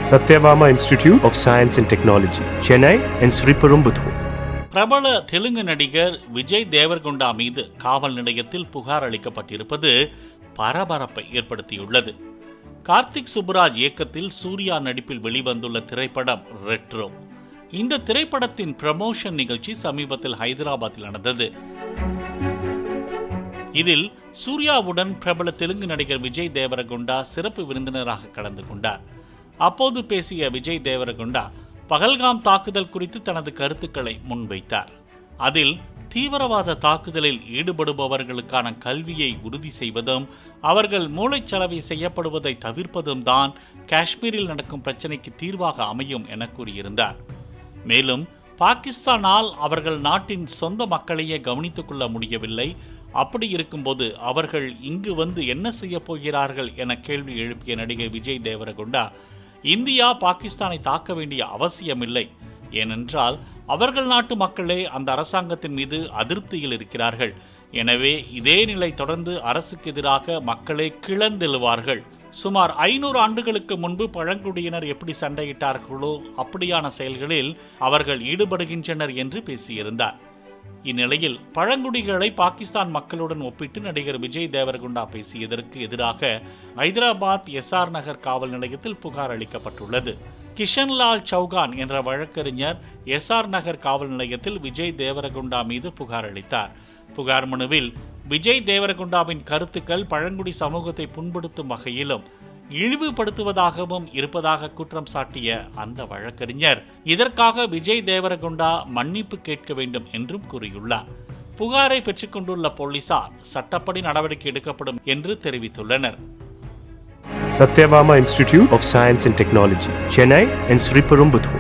Satyabama Institute of Science and Technology, Chennai and Sriperumbudur. பிரபல தெலுங்கு நடிகர் விஜய் தேவரகுண்டா மீது காவல் நிலையத்தில் புகார் அளிக்கப்பட்டிருப்பது பரபரப்பை ஏற்படுத்தியுள்ளது. கார்த்திக் சுப்புராஜ் இயக்கத்தில் சூர்யா நடிப்பில் வெளிவந்துள்ள திரைப்படம் ரெட்ரோ. இந்த திரைப்படத்தின் ப்ரமோஷன் நிகழ்ச்சி சமீபத்தில் ஹைதராபாத்தில் நடந்தது. இதில் சூர்யாவுடன் பிரபல தெலுங்கு நடிகர் விஜய் தேவரகுண்டா சிறப்பு விருந்தினராக கலந்து கொண்டார். அப்போது பேசிய விஜய் தேவரகுண்டா பகல்காம் தாக்குதல் குறித்து தனது கருத்துக்களை முன்வைத்தார். அதில் தீவிரவாத தாக்குதலில் ஈடுபடுபவர்களுக்கான கல்வியை உறுதி செய்வதும் அவர்கள் மூளைச்சலவை செய்யப்படுவதை தவிர்ப்பதும் தான் காஷ்மீரில் நடக்கும் பிரச்சனைக்கு தீர்வாக அமையும் என கூறியிருந்தார். மேலும் பாகிஸ்தானால் அவர்கள் நாட்டின் சொந்த மக்களையே கவனித்துக் கொள்ள முடியவில்லை, அப்படி இருக்கும்போது அவர்கள் இங்கு வந்து என்ன செய்ய போகிறார்கள் என கேள்வி எழுப்பிய நடிகர் விஜய் தேவரகுண்டா, இந்தியா பாகிஸ்தானை தாக்க வேண்டிய அவசியமில்லை, ஏனென்றால் அவர்கள் நாட்டு மக்களே அந்த அரசாங்கத்தின் மீது அதிருப்தியில் இருக்கிறார்கள். எனவே இதே நிலை தொடர்ந்து அரசுக்கு எதிராக மக்களே கிளந்தெழுவார்கள். சுமார் 500 ஆண்டுகளுக்கு முன்பு பழங்குடியினர் எப்படி சண்டையிட்டார்களோ அப்படியான செயல்களில் அவர்கள் ஈடுபடுகின்றனர் என்று பேசியிருந்தார். இந்நிலையில் பழங்குடிகளை பாகிஸ்தான் மக்களுடன் ஒப்பிட்டு நடிகர் விஜய் தேவரகுண்டா பேசியதற்கு எதிராக ஹைதராபாத் எஸ்ஆர் நகர் காவல் நிலையத்தில் புகார் அளிக்கப்பட்டுள்ளது. கிஷன்லால் சௌகான் என்ற வழக்கறிஞர் எஸ்ஆர் நகர் காவல் நிலையத்தில் விஜய் தேவரகுண்டா மீது புகார் அளித்தார். புகார் மனுவில் விஜய் தேவரகுண்டாவின் கருத்துக்கள் பழங்குடி சமூகத்தை புண்படுத்தும் வகையிலும் இழிவுபடுத்துவதாகவும் இருப்பதாக குற்றம் சாட்டிய அந்த வழக்கறிஞர் இதற்காக விஜய் தேவரகுண்டா மன்னிப்பு கேட்க வேண்டும் என்றும் கூறியுள்ளார். புகாரை பெற்றுக் கொண்டுள்ள போலீசார் சட்டப்படி நடவடிக்கை எடுக்கப்படும் என்று தெரிவித்துள்ளனர். Satyabama Institute of Science and Technology, Chennai and Sriperumbudur.